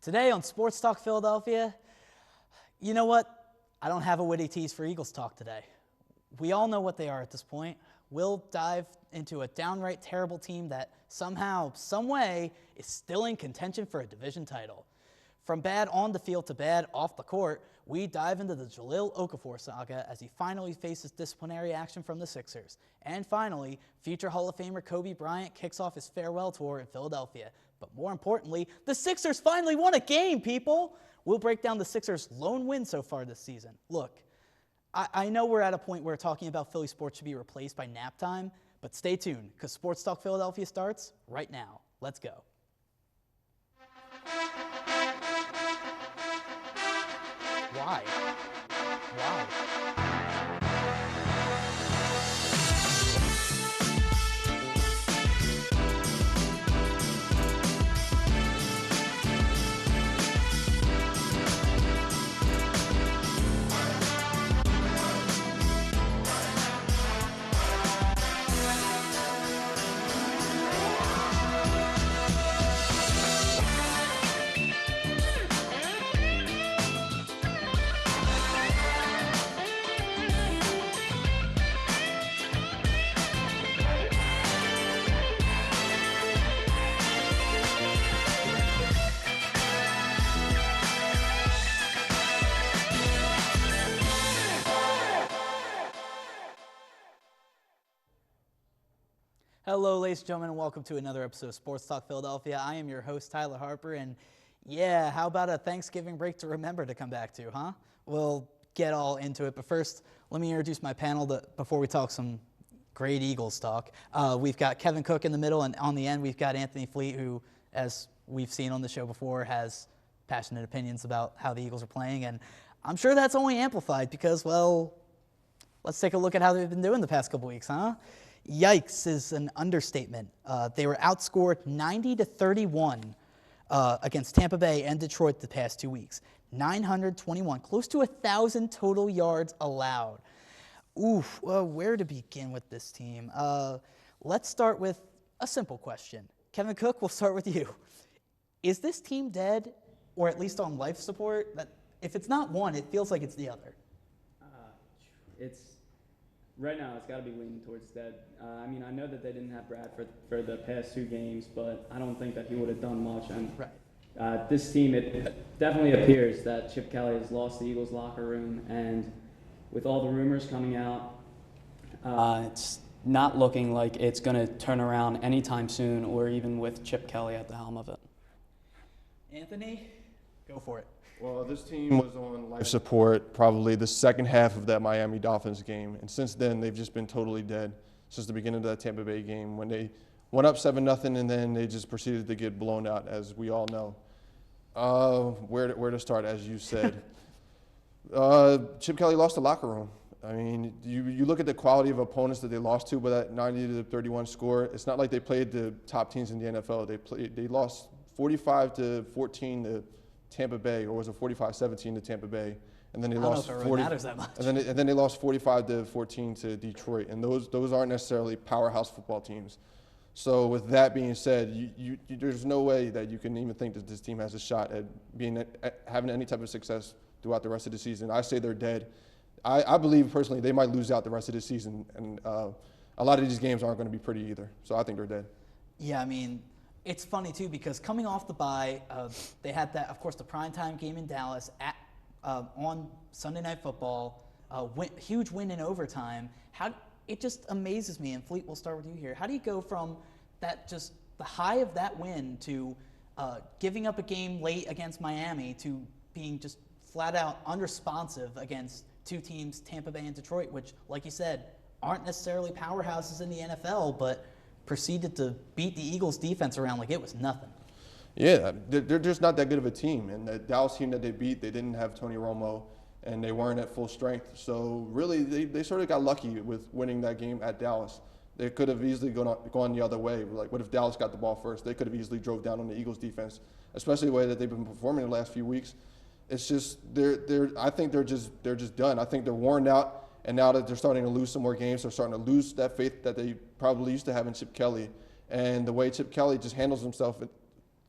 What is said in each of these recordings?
Today on SportsTalk Philadelphia, you know what? I don't have a witty tease for Eagles talk today. We all know what they are at this point. We'll dive into a downright terrible team that somehow, some way, is still in contention for a division title. From bad on the field to bad off the court, we dive into the Jahlil Okafor saga as he finally faces disciplinary action from the Sixers. And finally, future Hall of Famer Kobe Bryant kicks off his farewell tour in Philadelphia. But more importantly, the Sixers finally won a game, people! We'll break down the Sixers' lone win so far this season. Look, I know we're at a point where talking about Philly sports should be replaced by nap time, but stay tuned, because Sports Talk Philadelphia starts right now. Let's go. Why? Hello, ladies and gentlemen, and welcome to another episode of Sports Talk Philadelphia. I am your host, Tyler Harper, and yeah, how about a Thanksgiving break to remember to come back to, huh? We'll get all into it, but first, let me introduce my panel before we talk some great Eagles talk. We've got Kevin Cook in the middle, and on the end, we've got Anthony Fleet, who, as we've seen on the show before, has passionate opinions about how the Eagles are playing, and I'm sure that's only amplified because, well, let's take a look at how they've been doing the past couple weeks, huh? Yikes is an understatement. They were outscored 90-31 against Tampa Bay and Detroit the past 2 weeks. 921, close to 1,000 total yards allowed. Oof, well, where to begin with this team? Let's start with a simple question. Kevin Cook, we'll start with you. Is this team dead, or at least on life support? That if it's not one, it feels like it's the other. Right now, it's got to be leaning towards dead. I know that they didn't have Brad for the past 2 games, but I don't think that he would have done much. And right. This team, it definitely appears that Chip Kelly has lost the Eagles' locker room, and with all the rumors coming out, it's not looking like it's going to turn around anytime soon, or even with Chip Kelly at the helm of it. Anthony, go for it. Well, this team was on life support probably the second half of that Miami Dolphins game, and since then they've just been totally dead since the beginning of that Tampa Bay game when they went up 7-0 and then they just proceeded to get blown out, as we all know. Where to start, as you said. Chip Kelly lost the locker room. I mean, you look at the quality of opponents that they lost to by that 90-31 score. It's not like they played the top teams in the NFL. They lost 45-14 to Tampa Bay, or was it 45-17 to Tampa Bay, and then they lost 40. Really matters that much. And then they lost 45-14 to Detroit, and those aren't necessarily powerhouse football teams. So with that being said, there's no way that you can even think that this team has a shot at having any type of success throughout the rest of the season. I say they're dead. I believe personally they might lose out the rest of the season, and a lot of these games aren't going to be pretty either. So I think they're dead. Yeah, I mean, it's funny, too, because coming off the bye, they had that, of course, the primetime game in Dallas on Sunday Night Football, huge win in overtime. It just amazes me, and Fleet, we'll start with you here. How do you go from that, just the high of that win to giving up a game late against Miami to being just flat out unresponsive against 2 teams, Tampa Bay and Detroit, which, like you said, aren't necessarily powerhouses in the NFL, but proceeded to beat the Eagles' defense around like it was nothing. Yeah, they're just not that good of a team. And the Dallas team that they beat, they didn't have Tony Romo, and they weren't at full strength. So really, they sort of got lucky with winning that game at Dallas. They could have easily gone the other way. Like, what if Dallas got the ball first? They could have easily drove down on the Eagles' defense, especially the way that they've been performing the last few weeks. It's just I think they're just done. I think they're worn out. And now that they're starting to lose some more games, they're starting to lose that faith that they probably used to have in Chip Kelly. And the way Chip Kelly just handles himself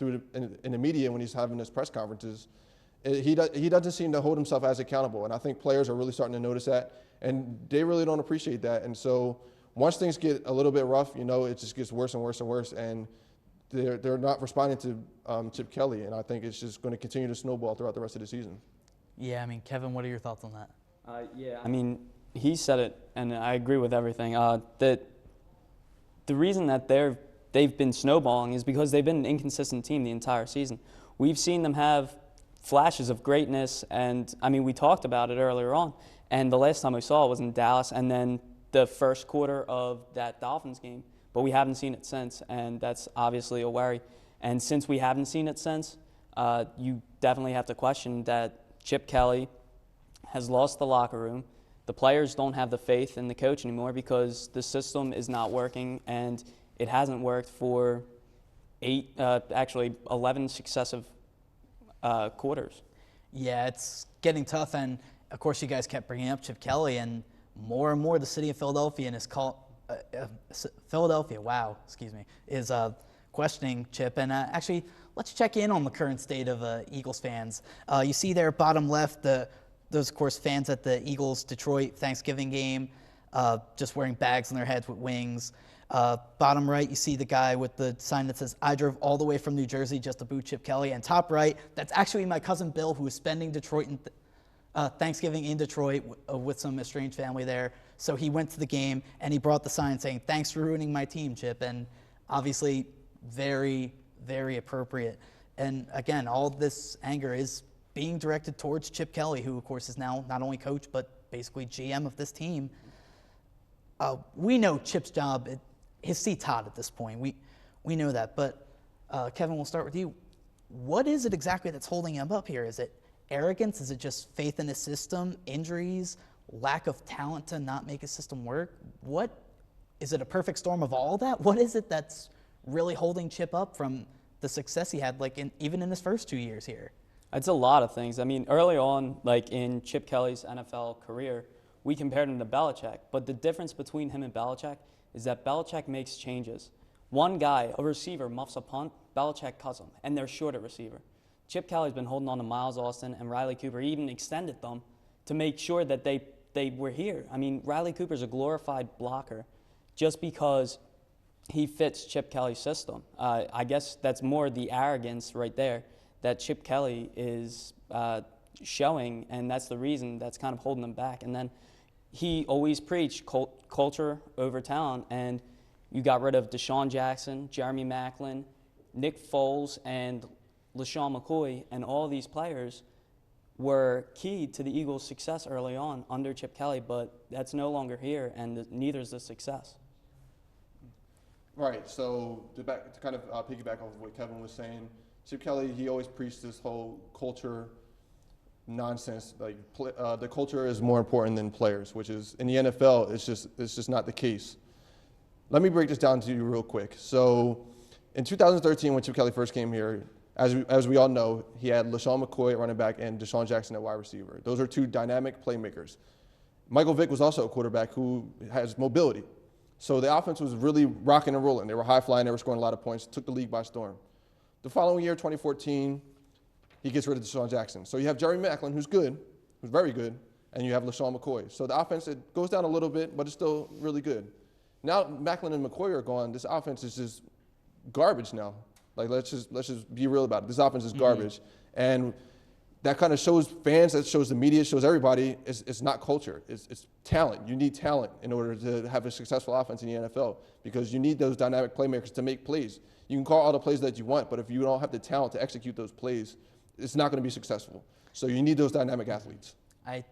in the media when he's having his press conferences, he doesn't seem to hold himself as accountable. And I think players are really starting to notice that, and they really don't appreciate that. And so once things get a little bit rough, it just gets worse and worse and worse. And they're not responding to Chip Kelly, and I think it's just going to continue to snowball throughout the rest of the season. Yeah, I mean, Kevin, what are your thoughts on that? Yeah, I mean, he said it, and I agree with everything. That the reason that they've been snowballing is because they've been an inconsistent team the entire season. We've seen them have flashes of greatness, and I mean, we talked about it earlier on, and the last time we saw it was in Dallas, and then the first quarter of that Dolphins game, but we haven't seen it since, and that's obviously a worry. And since we haven't seen it since, you definitely have to question that Chip Kelly has lost the locker room. The players don't have the faith in the coach anymore because the system is not working, and it hasn't worked for 11 successive quarters. Yeah, it's getting tough, and of course you guys kept bringing up Chip Kelly, and more the city of Philadelphia and is questioning Chip. And actually, let's check in on the current state of Eagles fans. You see there, bottom left, those, of course, fans at the Eagles-Detroit Thanksgiving game, just wearing bags on their heads with wings. Bottom right, you see the guy with the sign that says, "I drove all the way from New Jersey just to boo Chip Kelly." And top right, that's actually my cousin Bill, who is spending Thanksgiving in Detroit with some estranged family there. So he went to the game, and he brought the sign saying, "Thanks for ruining my team, Chip." And obviously, very, very appropriate. And again, all this anger is being directed towards Chip Kelly, who, of course, is now not only coach, but basically GM of this team. We know Chip's job, his seat's hot at this point. We know that. But, Kevin, we'll start with you. What is it exactly that's holding him up here? Is it arrogance? Is it just faith in his system, injuries, lack of talent to not make his system work? What is it, a perfect storm of all that? What is it that's really holding Chip up from the success he had, even in his first 2 years here? It's a lot of things. I mean, early on, like in Chip Kelly's NFL career, we compared him to Belichick. But the difference between him and Belichick is that Belichick makes changes. One guy, a receiver, muffs a punt, Belichick cuts him, and they're short at receiver. Chip Kelly's been holding on to Miles Austin and Riley Cooper. He even extended them to make sure that they were here. I mean, Riley Cooper's a glorified blocker just because he fits Chip Kelly's system. I guess that's more the arrogance right there that Chip Kelly is showing, and that's the reason that's kind of holding him back. And then he always preached culture over talent, and you got rid of Deshaun Jackson, Jeremy Maclin, Nick Foles, and LaShawn McCoy, and all these players were key to the Eagles' success early on under Chip Kelly, but that's no longer here, and neither is the success. Right, so to kind of piggyback off of what Kevin was saying, Chip Kelly, he always preached this whole culture nonsense. Like the culture is more important than players, which is in the NFL, it's just not the case. Let me break this down to you real quick. So in 2013, when Chip Kelly first came here, as we all know, he had LaShawn McCoy at running back and Deshaun Jackson at wide receiver. Those are two dynamic playmakers. Michael Vick was also a quarterback who has mobility. So the offense was really rocking and rolling. They were high flying, they were scoring a lot of points, took the league by storm. The following year, 2014, he gets rid of Deshaun Jackson. So you have Jeremy Maclin, who's good, who's very good, and you have LaShawn McCoy. So the offense, it goes down a little bit, but it's still really good. Now Maclin and McCoy are gone. This offense is just garbage now. Like let's just be real about it. This offense is garbage, and that kind of shows fans, that shows the media, shows everybody. It's not culture. It's talent. You need talent in order to have a successful offense in the NFL because you need those dynamic playmakers to make plays. You can call all the plays that you want, but if you don't have the talent to execute those plays, it's not going to be successful. So you need those dynamic athletes. I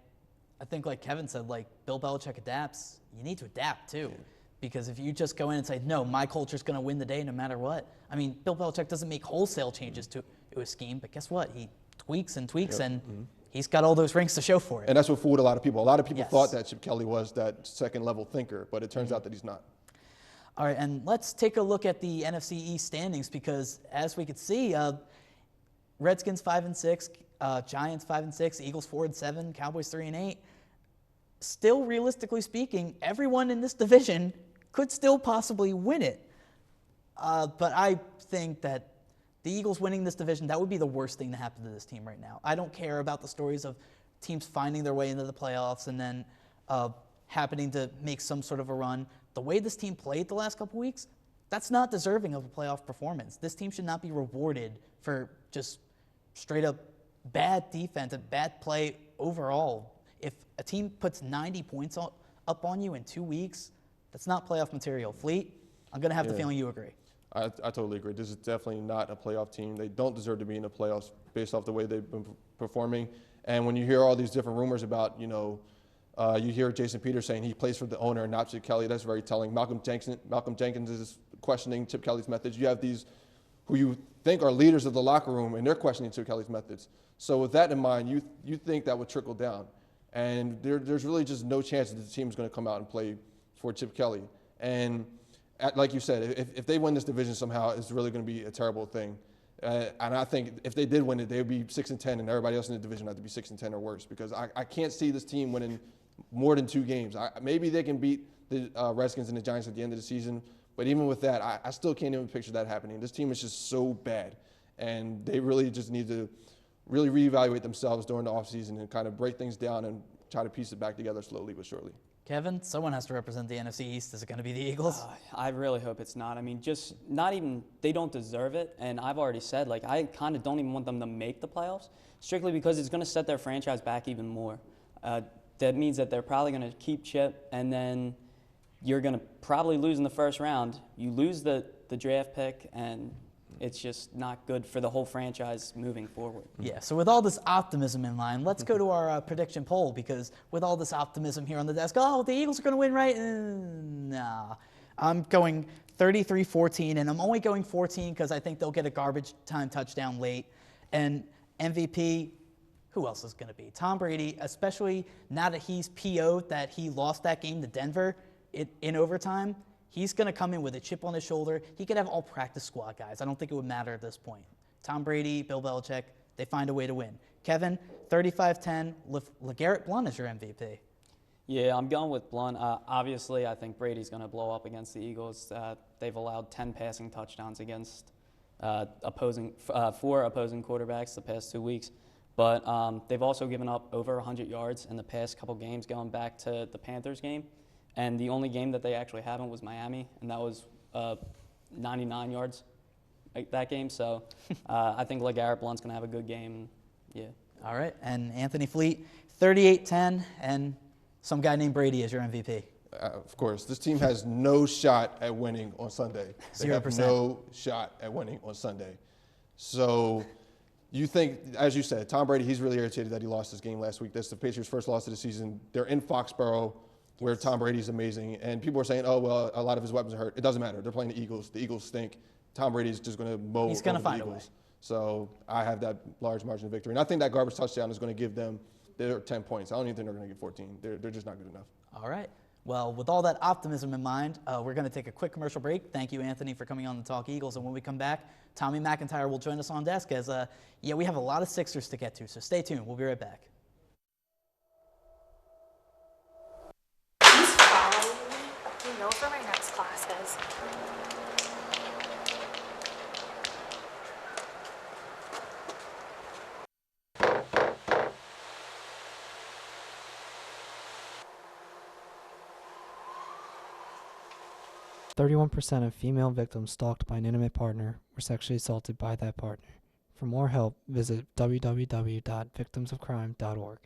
think, like Kevin said, like Bill Belichick adapts, you need to adapt too. Yeah. Because if you just go in and say, no, my culture's going to win the day no matter what. I mean, Bill Belichick doesn't make wholesale changes to a scheme, but guess what? He tweaks and tweaks, and he's got all those rings to show for it. And that's what fooled a lot of people. A lot of people thought that Chip Kelly was that second-level thinker, but it turns out that he's not. All right, and let's take a look at the NFC East standings because, as we could see, Redskins 5-6, Giants 5-6, Eagles 4-7, Cowboys 3-8. Still, realistically speaking, everyone in this division could still possibly win it. But I think that the Eagles winning this division, that would be the worst thing to happen to this team right now. I don't care about the stories of teams finding their way into the playoffs and then happening to make some sort of a run. The way this team played the last couple weeks, that's not deserving of a playoff performance. This team should not be rewarded for just straight up bad defense and bad play overall. If a team puts 90 points up on you in 2 weeks, that's not playoff material. Fleet, I'm going to have the feeling you agree. I totally agree. This is definitely not a playoff team. They don't deserve to be in the playoffs based off the way they've been performing. And when you hear all these different rumors about, you hear Jason Peters saying he plays for the owner and not Chip Kelly. That's very telling. Malcolm Jenkins is questioning Chip Kelly's methods. You have these who you think are leaders of the locker room, and they're questioning Chip Kelly's methods. So with that in mind, you think that would trickle down. And there's really just no chance that the team is going to come out and play for Chip Kelly. And like you said, if they win this division somehow, it's really going to be a terrible thing. And I think if they did win it, they would be 6-10, and everybody else in the division had to be 6-10 or worse. Because I can't see this team winning more than 2 games. Maybe they can beat the Redskins and the Giants at the end of the season, but even with that, I still can't even picture that happening. This team is just so bad, and they really just need to really reevaluate themselves during the offseason and kind of break things down and try to piece it back together slowly but surely. Kevin, someone has to represent the NFC East. Is it going to be the Eagles? I really hope it's not. I mean, just not even, they don't deserve it. And I've already said, I kind of don't even want them to make the playoffs, strictly because it's going to set their franchise back even more. That means that they're probably going to keep Chip, and then you're going to probably lose in the first round. You lose the draft pick, and it's just not good for the whole franchise moving forward. Yeah, so with all this optimism in mind, let's go to our prediction poll, because with all this optimism here on the desk, the Eagles are going to win, right? Nah. I'm going 33-14, and I'm only going 14 because I think they'll get a garbage time touchdown late. And MVP, who else is going to be? Tom Brady, especially now that he's PO'd that he lost that game to Denver in overtime. He's going to come in with a chip on his shoulder. He could have all practice squad guys. I don't think it would matter at this point. Tom Brady, Bill Belichick, they find a way to win. Kevin, 35-10, LeGarrette Blount is your MVP. Yeah, I'm going with Blount. Obviously, I think Brady's going to blow up against the Eagles. They've allowed 10 passing touchdowns against 4 opposing quarterbacks the past 2 weeks. But they've also given up over 100 yards in the past couple games, going back to the Panthers game. And the only game that they actually haven't was Miami, and that was 99 yards that game. So I think LeGarrette Blount's going to have a good game. Yeah. All right. And Anthony Fleet, 38-10, and some guy named Brady is your MVP. Of course. This team has no shot at winning on Sunday. They 0%. have no shot at winning on Sunday. So you think, as you said, Tom Brady, he's really irritated that he lost his game last week. That's the Patriots' first loss of the season. They're in Foxborough, where Tom Brady's amazing, and people are saying, a lot of his weapons are hurt. It doesn't matter. They're playing the Eagles. The Eagles stink. Tom Brady's just going to mow over the Eagles. So I have that large margin of victory. And I think that garbage touchdown is going to give them their 10 points. I don't even think they're going to get 14. They're just not good enough. All right. Well, with all that optimism in mind, we're going to take a quick commercial break. Thank you, Anthony, for coming on to Talk Eagles. And when we come back, Tommy McIntyre will join us on desk as, we have a lot of Sixers to get to. So stay tuned. We'll be right back. You know where my next class is. "31% of female victims stalked by an intimate partner were sexually assaulted by that partner. For more help, visit www.victimsofcrime.org.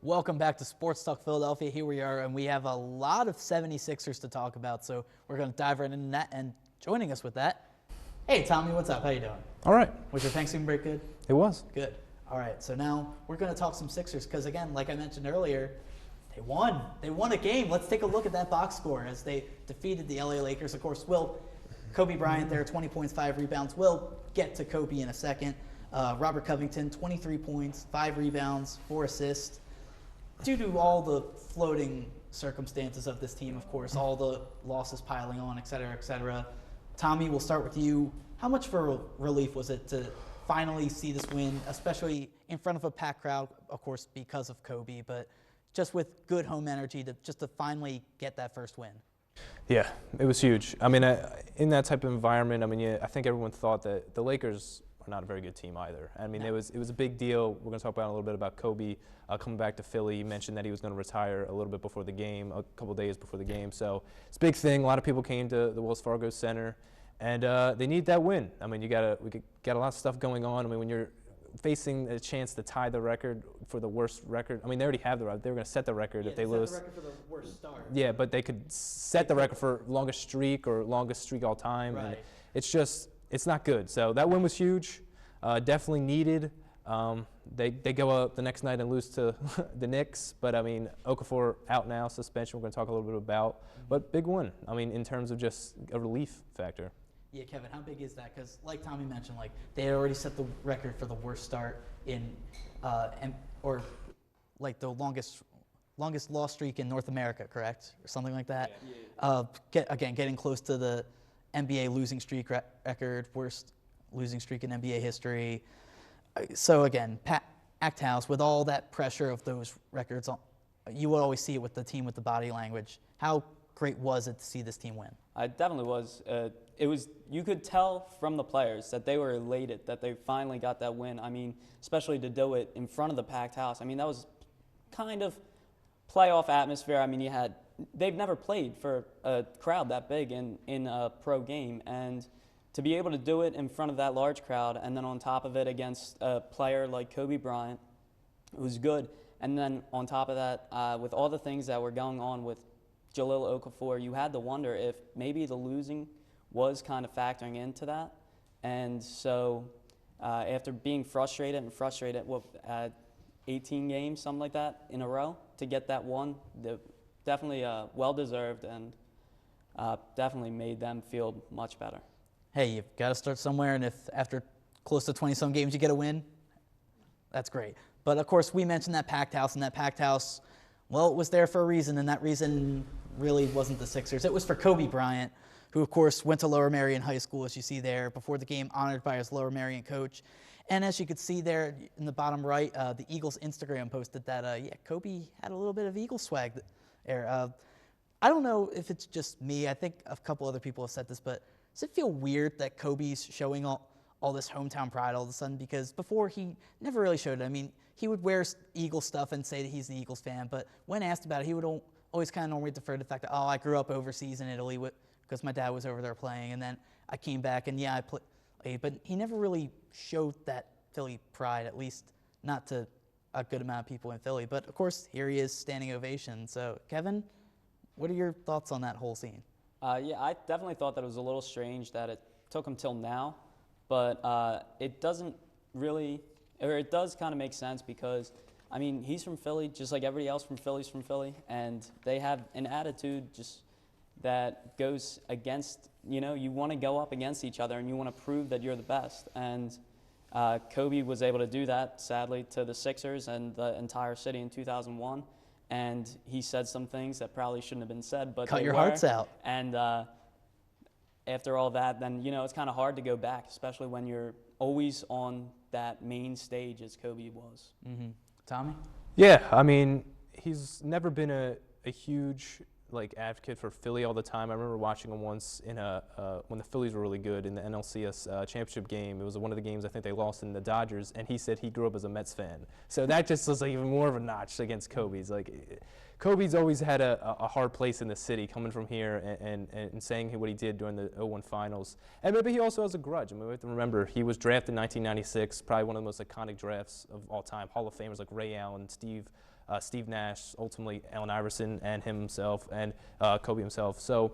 Welcome back to Sports Talk Philadelphia. Here we are, and we have a lot of 76ers to talk about, so we're going to dive right into that. And joining us with that, hey, Tommy, what's up? How you doing? All right. Was your Thanksgiving break good? It was. Good. All right, so now we're going to talk some Sixers because, again, like I mentioned earlier, they won. They won a game. Let's take a look at that box score as they defeated the LA Lakers. Of course, Kobe Bryant there, 20 points, 5 rebounds. We'll get to Kobe in a second. Robert Covington, 23 points, 5 rebounds, 4 assists. Due to all the floating circumstances of this team, of course, all the losses piling on, et cetera, Tommy, we'll start with you. How much of a relief was it to finally see this win, especially in front of a packed crowd, of course, because of Kobe, but just with good home energy to finally get that first win? Yeah, it was huge. I mean, in that type of environment, I think everyone thought that the Lakers are not a very good team either. I mean, it was a big deal. We're going to talk about a little bit about Kobe coming back to Philly. He mentioned that he was going to retire a little bit before the game, a couple days before the game. So it's a big thing. A lot of people came to the Wells Fargo Center, and they need that win. I mean, we got a lot of stuff going on. I mean, when you're facing a chance to tie the record for the worst record, I mean, they already have the record. They were going to set the record if they lose. Set the record for the worst start. Yeah, but they could set the record for longest streak or longest streak all time. Right. And it's not good. So that win was huge. Definitely needed. They go up the next night and lose to the Knicks, but I mean, Okafor out now, suspension. We're going to talk a little bit about, but big win. I mean, in terms of just a relief factor. Yeah, Kevin, how big is that? Because like Tommy mentioned, like they had already set the record for the worst start in, or like the longest loss streak in North America, correct, or something like that. Yeah. Getting close to the NBA losing streak record, worst losing streak in NBA history. So again, packed house with all that pressure of those records. You would always see it with the team with the body language. How great was it to see this team win? It definitely was. You could tell from the players that they were elated that they finally got that win. I mean, especially to do it in front of the packed house. I mean, that was kind of playoff atmosphere. I mean, they've never played for a crowd that big in a pro game, and to be able to do it in front of that large crowd, and then on top of it against a player like Kobe Bryant, it was good. And then on top of that, with all the things that were going on with Jahlil Okafor, you had to wonder if maybe the losing was kind of factoring into that. And so after being frustrated, 18 games, something like that, in a row, to get that one, definitely well-deserved, and definitely made them feel much better. Hey, you've got to start somewhere, and if after close to 20-some games you get a win, that's great. But, of course, we mentioned that packed house, and that packed house, well, it was there for a reason, and that reason really wasn't the Sixers. It was for Kobe Bryant, who, of course, went to Lower Merion High School, as you see there, before the game, honored by his Lower Merion coach. And as you could see there in the bottom right, the Eagles Instagram posted that, Kobe had a little bit of Eagle swag there. I don't know if it's just me. I think a couple other people have said this, but does it feel weird that Kobe's showing all this hometown pride all of a sudden? Because before, he never really showed it. I mean, he would wear Eagles stuff and say that he's an Eagles fan, but when asked about it, he would always kind of normally defer to the fact that, I grew up overseas in Italy because my dad was over there playing, and then I came back, and I played. But he never really showed that Philly pride, at least not to a good amount of people in Philly. But, of course, here he is, standing ovation. So, Kevin, what are your thoughts on that whole scene? I definitely thought that it was a little strange that it took him till now, but it doesn't really, or it does kind of make sense because, I mean, he's from Philly, just like everybody else from Philly's from Philly, and they have an attitude just that goes against, you want to go up against each other and you want to prove that you're the best. And Kobe was able to do that, sadly, to the Sixers and the entire city in 2001. And he said some things that probably shouldn't have been said, but cut your hearts out. And after all that, then it's kind of hard to go back, especially when you're always on that main stage as Kobe was. Mm-hmm. Tommy? Yeah, I mean, he's never been a huge advocate for Philly all the time. I remember watching him once in when the Phillies were really good in the NLCS championship game. It was one of the games I think they lost in the Dodgers, and he said he grew up as a Mets fan. So that just was even more of a notch against Kobe. Kobe's always had a hard place in the city, coming from here and saying what he did during the 0-1 finals. And maybe he also has a grudge. I mean, we have to remember, he was drafted in 1996, probably one of the most iconic drafts of all time. Hall of Famers like Ray Allen, Steve Nash, ultimately Allen Iverson, and himself, and Kobe himself. So,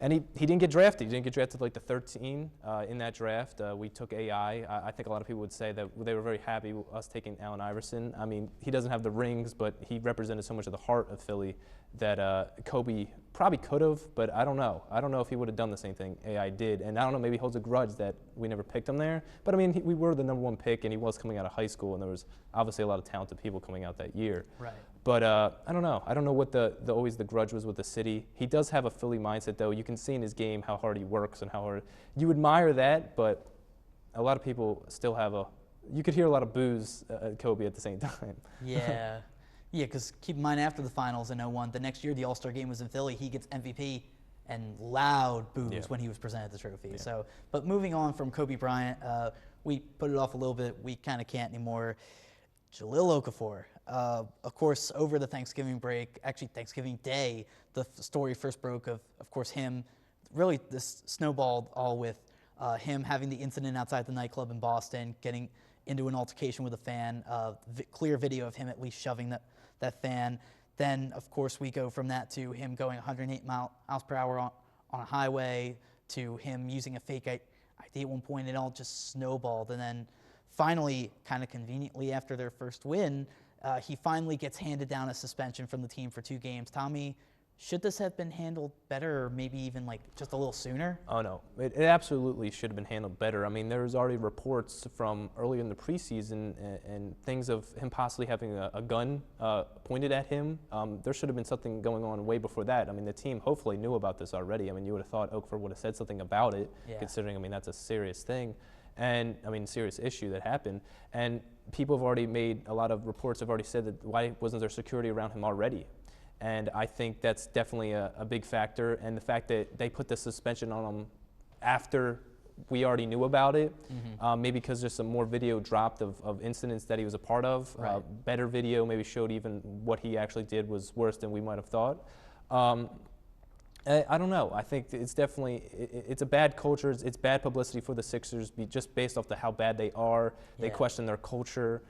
and he didn't get drafted. He didn't get drafted like the 13 in that draft. We took AI. I think a lot of people would say that they were very happy with us taking Allen Iverson. I mean, he doesn't have the rings, but he represented so much of the heart of Philly that Kobe probably could have, but I don't know. I don't know if he would have done the same thing AI did. And I don't know, maybe he holds a grudge that we never picked him there. But I mean, we were the #1 pick, and he was coming out of high school, and there was obviously a lot of talented people coming out that year. Right. But I don't know. I don't know what always the grudge was with the city. He does have a Philly mindset, though. You can see in his game how hard he works and how hard you admire that. But a lot of people still have you could hear a lot of boos at Kobe at the same time. Yeah. Yeah, because keep in mind, after the finals in 01, the next year the All-Star game was in Philly. He gets MVP and loud boos when he was presented the trophy. Yeah. So, but moving on from Kobe Bryant, we put it off a little bit. We kind of can't anymore. Jahlil Okafor. Of course, over the Thanksgiving break, actually Thanksgiving Day, the story first broke of course, him, really this snowballed all with him having the incident outside the nightclub in Boston, getting into an altercation with a fan, clear video of him at least shoving that fan. Then, of course, we go from that to him going 108 miles per hour on a highway, to him using a fake ID at one point. It all just snowballed. And then finally, kind of conveniently after their first win, he finally gets handed down a suspension from the team for 2 games. Tommy, should this have been handled better, or maybe even like just a little sooner? Oh, no. It absolutely should have been handled better. I mean, there was already reports from earlier in the preseason and things of him possibly having a gun pointed at him. There should have been something going on way before that. I mean, the team hopefully knew about this already. I mean, you would have thought Okafor would have said something about it, considering, I mean, that's a serious thing. And, I mean, serious issue that happened. And people have already made, a lot of reports have already said that why wasn't there security around him already? And I think that's definitely a big factor. And the fact that they put the suspension on him after we already knew about it, maybe because there's some more video dropped of incidents that he was a part of. Right. Better video maybe showed even what he actually did was worse than we might have thought. I don't know. I think it's definitely, it's a bad culture. It's bad publicity for the Sixers just based off how bad they are. They question their culture.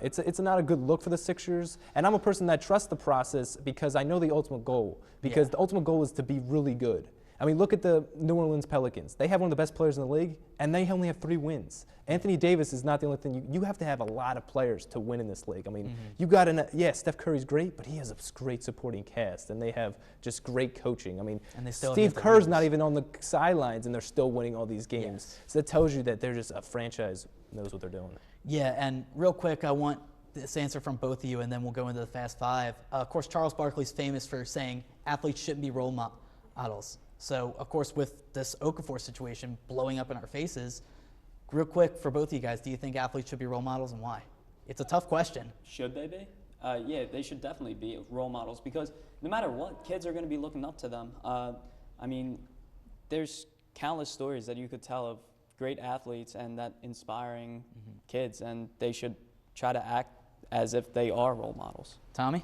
It's not a good look for the Sixers. And I'm a person that trusts the process because I know the ultimate goal. Because the ultimate goal is to be really good. I mean, look at the New Orleans Pelicans. They have one of the best players in the league, and they only have 3 wins. Anthony Davis is not the only thing. You have to have a lot of players to win in this league. I mean, you got Steph Curry's great, but he has a great supporting cast, and they have just great coaching. I mean, And they still Steve have Kerr's not even on the sidelines, and they're still winning all these games. Yes. So that tells you that they're just a franchise knows what they're doing. Yeah, and real quick, I want this answer from both of you, and then we'll go into the Fast Five. Of course, Charles Barkley's famous for saying athletes shouldn't be role models. So, of course, with this Okafor situation blowing up in our faces, real quick for both of you guys, do you think athletes should be role models, and why? It's a tough question. Should they be? Yeah, they should definitely be role models because no matter what, kids are going to be looking up to them. I mean, there's countless stories that you could tell of great athletes and that inspiring kids, and they should try to act as if they are role models. Tommy?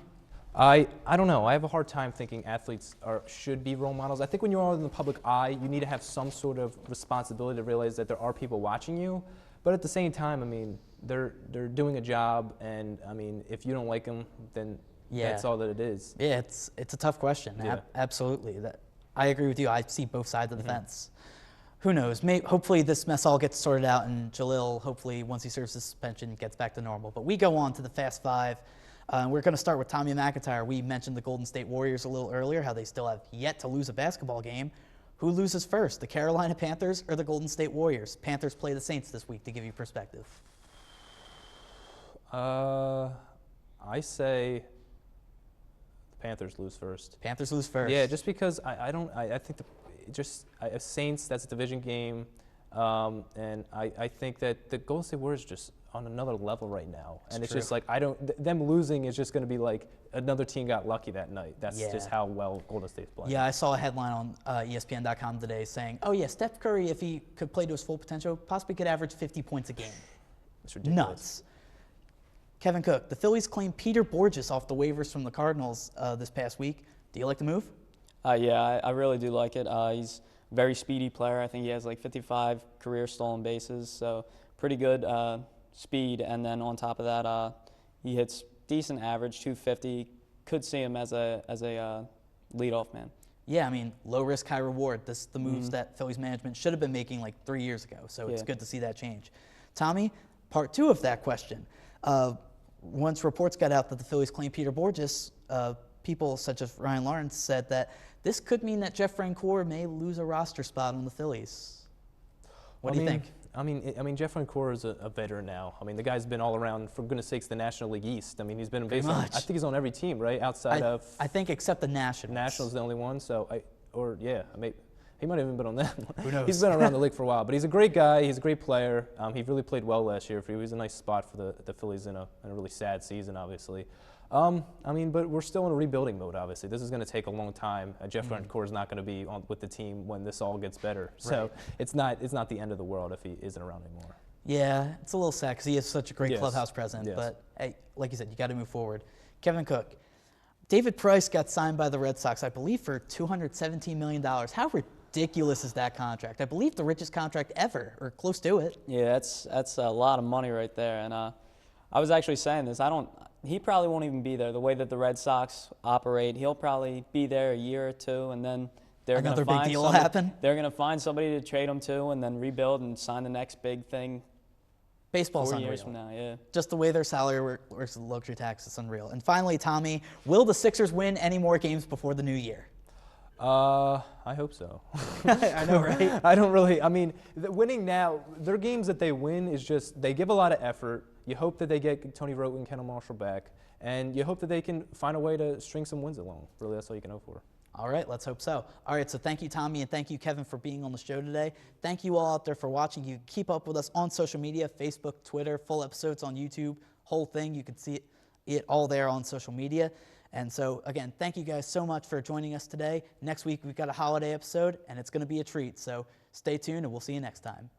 I don't know. I have a hard time thinking athletes should be role models. I think when you're in the public eye, you need to have some sort of responsibility to realize that there are people watching you. But at the same time, I mean, they're doing a job, and I mean, if you don't like them, then that's all that it is. Yeah, it's a tough question. Yeah. Absolutely. I agree with you. I see both sides of the fence. Who knows? Hopefully this mess all gets sorted out, and Jahlil, hopefully once he serves his suspension, gets back to normal. But we go on to the Fast Five. We're going to start with Tommy McIntyre. We mentioned the Golden State Warriors a little earlier, how they still have yet to lose a basketball game. Who loses first, the Carolina Panthers or the Golden State Warriors? Panthers play the Saints this week, to give you perspective. I say the Panthers lose first. Panthers lose first. Yeah, just because I think Saints, that's a division game, and I think that the Golden State Warriors just on another level right now, and it's just like them losing is just going to be like another team got lucky that night. That's just how well Golden State's playing. Yeah, I saw a headline on ESPN.com today saying, "Oh yeah, Steph Curry, if he could play to his full potential, possibly could average 50 points a game." It's ridiculous. Nuts. Kevin Cook, the Phillies claimed Peter Borges off the waivers from the Cardinals this past week. Do you like the move? Yeah, I really do like it. He's a very speedy player. I think he has like 55 career stolen bases, so pretty good speed. And then on top of that, he hits decent average, 250. Could see him as a leadoff man. Yeah, I mean, low risk, high reward. This is the moves that Phillies management should have been making like 3 years ago. So it's good to see that change. Tommy, part 2 of that question. Once reports got out that the Phillies claimed Peter Borges, people such as Ryan Lawrence said that this could mean that Jeff Francoeur may lose a roster spot on the Phillies. What do you think? I mean, Jeff Francoeur is a veteran now. I mean, the guy's been all around, for goodness sakes, the National League East. I mean, he's been basically, I think he's on every team, right? Outside of. I think except the Nationals. Nationals the only one. So he might have even been on that one. Who knows? He's been around the league for a while, but he's a great guy. He's a great player. He really played well last year. He was a nice spot for the Phillies in a really sad season, obviously. But we're still in a rebuilding mode, obviously. This is going to take a long time. Jeff Francoeur is not going to be with the team when this all gets better. So it's not the end of the world if he isn't around anymore. Yeah, it's a little sad because he is such a great clubhouse presence. Yes. But, hey, like you said, you got to move forward. Kevin Cook. David Price got signed by the Red Sox, I believe, for $217 million. How ridiculous is that contract? I believe the richest contract ever, or close to it. Yeah, that's a lot of money right there. And I was actually saying this. He probably won't even be there. The way that the Red Sox operate, he'll probably be there a year or two, and then they're going to Another big deal will happen. They're going to find somebody to trade him to, and then rebuild and sign the next big thing. Baseball's 4 unreal. years from now, yeah. Just the way their salary works, the luxury tax is unreal. And finally, Tommy, will the Sixers win any more games before the new year? I hope so. I know, right? I don't really. I mean, winning now, their games that they win is just they give a lot of effort. You hope that they get Tony Rote and Kendall Marshall back, and you hope that they can find a way to string some wins along. Really, that's all you can hope for. All right, let's hope so. All right, so thank you, Tommy, and thank you, Kevin, for being on the show today. Thank you all out there for watching. You keep up with us on social media, Facebook, Twitter, full episodes on YouTube, whole thing. You can see it all there on social media. And so, again, thank you guys so much for joining us today. Next week, we've got a holiday episode, and it's going to be a treat. So stay tuned, and we'll see you next time.